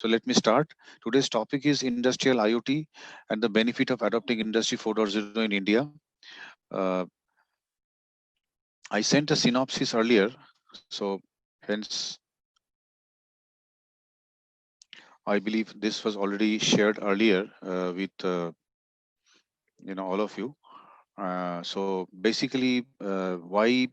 So let me start. Today's topic is industrial IoT and the benefit of adopting Industry 4.0 in India. Uh, I sent a synopsis earlier, so hence I believe this was already shared earlier with all of you. So basically, why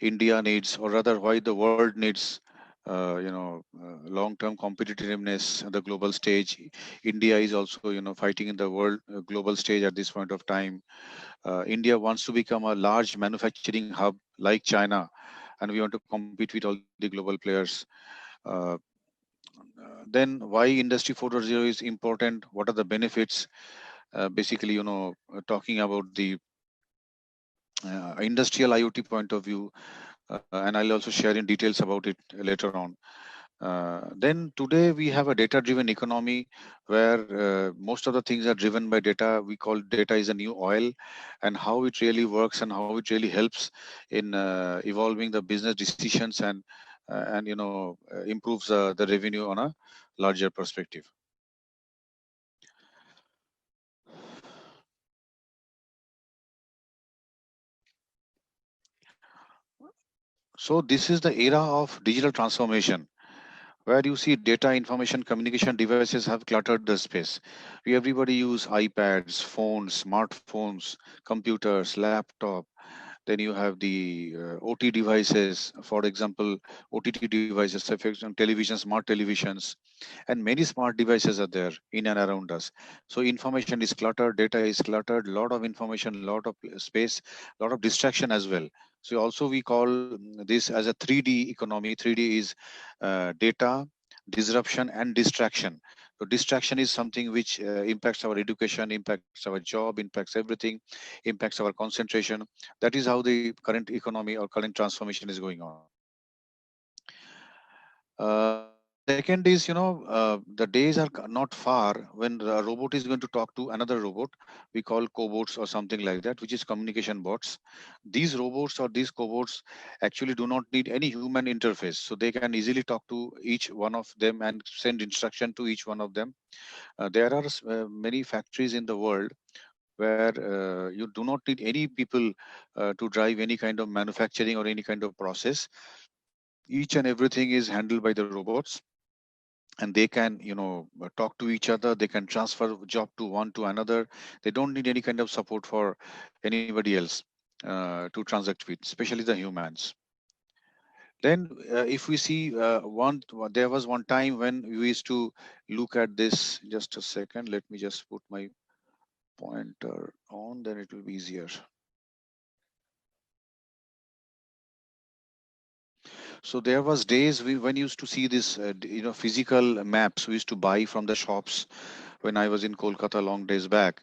India needs, or rather, why the world needs, long-term competitiveness at the global stage. India is also, fighting in the world global stage at this point of time. India wants to become a large manufacturing hub like China, and we want to compete with all the global players. Uh, then why Industry 4.0 is important? What are the benefits? Basically, talking about the industrial IoT point of view, and I'll also share in details about it later on. Then today we have a data-driven economy where most of the things are driven by data. We call data is a new oil, and how it really works and how it really helps in evolving the business decisions and improves the revenue on a larger perspective. So this is the era of digital transformation, where you see data, information, communication devices have cluttered the space. We everybody use iPads, phones, smartphones, computers, laptop. Then you have the OT devices, for example, OTT devices, so for example, television, smart televisions, and many smart devices are there in and around us. So information is cluttered, data is cluttered, lot of information, lot of space, lot of distraction as well. So also we call this as a 3D economy. 3D is data, disruption, and distraction. So distraction is something which impacts our education, impacts our job, impacts everything, impacts our concentration. That is how the current economy or current transformation is going on. Second is, the days are not far when a robot is going to talk to another robot. We call cobots or something like that, which is communication bots. These robots or these cobots actually do not need any human interface, so they can easily talk to each one of them and send instruction to each one of them. There are many factories in the world where you do not need any people to drive any kind of manufacturing or any kind of process. Each and everything is handled by the robots, and they can talk to each other. They can transfer job to one to another. They don't need any kind of support for anybody else to transact with, especially the humans. Then if we see there was one time when we used to look at this. Just a second, let me just put my pointer on, then it will be easier. So there was days when we used to see this, physical maps we used to buy from the shops. When I was in Kolkata long days back,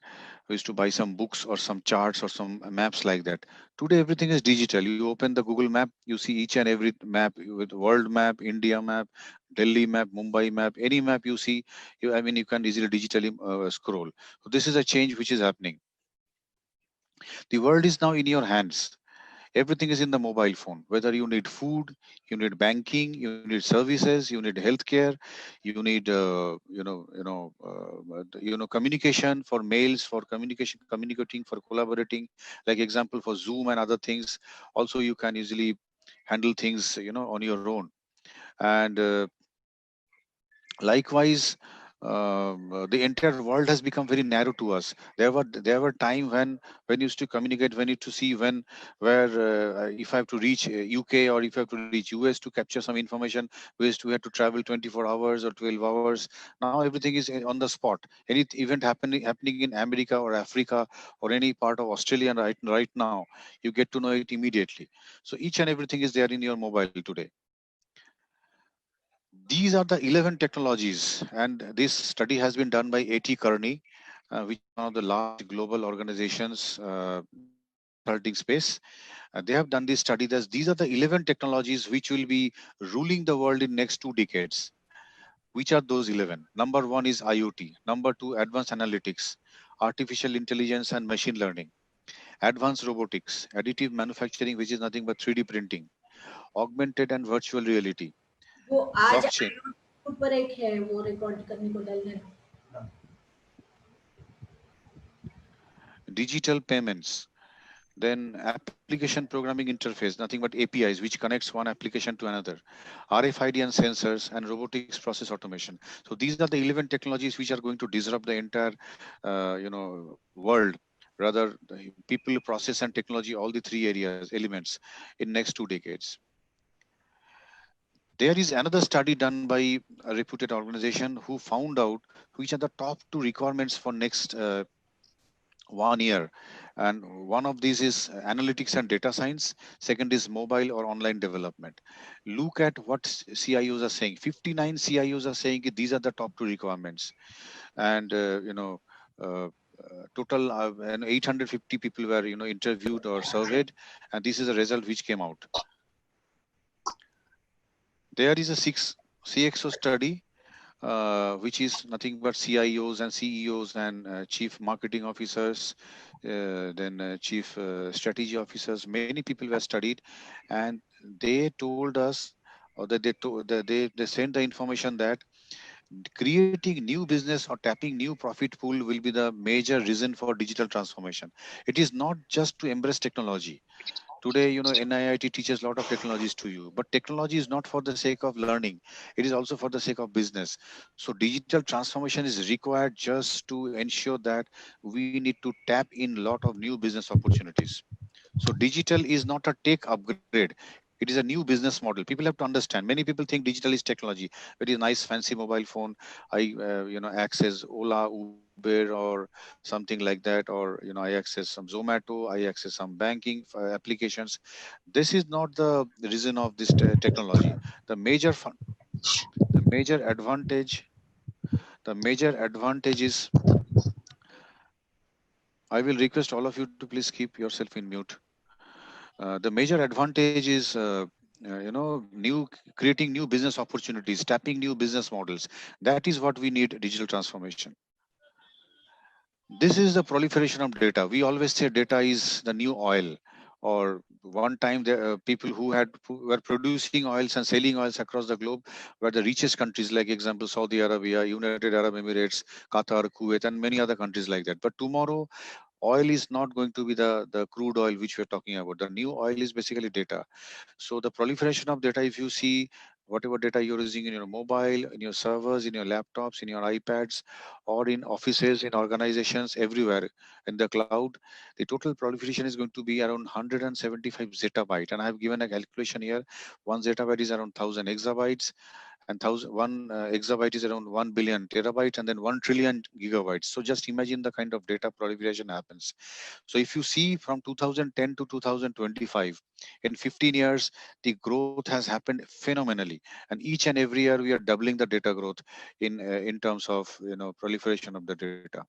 we used to buy some books or some charts or some maps like that. Today everything is digital. You open the Google Map, you see each and every map with world map, India map, Delhi map, Mumbai map, any map you see, you can easily digitally scroll. So this is a change which is happening. The world is now in your hands. Everything is in the mobile phone. Whether you need food, you need banking, you need services, you need healthcare, you need communication, for mails, for communication, communicating, for collaborating, like example for Zoom and other things. Also you can easily handle things on your own. And likewise, the entire world has become very narrow to us. There were time when used to communicate, when you to see when where if I have to reach UK, or if I have to reach US to capture some information, we had to travel 24 hours or 12 hours. Now everything is on the spot. Any event happening in America or Africa or any part of Australia right now, you get to know it immediately. So each and everything is there in your mobile today. These are the 11 technologies, and this study has been done by A.T. Kearney, which is one of the large global organizations in the consulting space. They have done this study that these are the 11 technologies which will be ruling the world in next 2 decades. Which are those 11? Number one is IoT. Number two, advanced analytics, artificial intelligence and machine learning, advanced robotics, additive manufacturing, which is nothing but 3D printing, augmented and virtual reality, वो आज blockchain. ऊपर एक है वो record करने को डाल देना। Digital payments, then application programming interface, nothing but APIs, which connects one application to another, RFID and sensors, and robotics process automation. So these are the 11 technologies which are going to disrupt the entire, world. Rather, the people, process, and technology, all the three areas, elements, in next 2 decades. There is another study done by a reputed organization who found out which are the top two requirements for next 1 year, and one of these is analytics and data science. Second is mobile or online development. Look at what CIOs are saying. 59 CIOs are saying these are the top two requirements, and total 850 people were interviewed or surveyed, and this is a result which came out. There is a six CXO study, which is nothing but CIOs and CEOs and chief marketing officers, then chief strategy officers. Many people were studied, and they told us, or that they sent the information that creating new business or tapping new profit pool will be the major reason for digital transformation. It is not just to embrace technology. Today, NIIT teaches a lot of technologies to you, but technology is not for the sake of learning. It is also for the sake of business. So digital transformation is required just to ensure that we need to tap in a lot of new business opportunities. So digital is not a tech upgrade. It is a new business model. People have to understand. Many people think digital is technology. It is nice, fancy mobile phone. I, access Ola, Uber, or something like that, or I access some Zomato. I access some banking applications. This is not the reason of this technology. The major the major advantage, is. I will request all of you to please keep yourself in mute. The major advantage is creating new business opportunities, tapping new business models. That is what we need digital transformation. This is the proliferation of data. We always say data is the new oil. Or one time, the people who were producing oils and selling oils across the globe were the richest countries, like example Saudi Arabia, United Arab Emirates, Qatar, Kuwait, and many other countries like that. But tomorrow, oil is not going to be the crude oil which we're talking about. The new oil is basically data. So the proliferation of data, if you see whatever data you're using in your mobile, in your servers, in your laptops, in your iPads, or in offices, in organizations, everywhere in the cloud, the total proliferation is going to be around 175 zettabyte. And I have given a calculation here. One zettabyte is around 1000 exabytes, and one exabyte is around 1 billion terabyte, and then 1 trillion gigabytes. So just imagine the kind of data proliferation happens. So if you see from 2010 to 2025, in 15 years, the growth has happened phenomenally, and each and every year we are doubling the data growth in terms of proliferation of the data.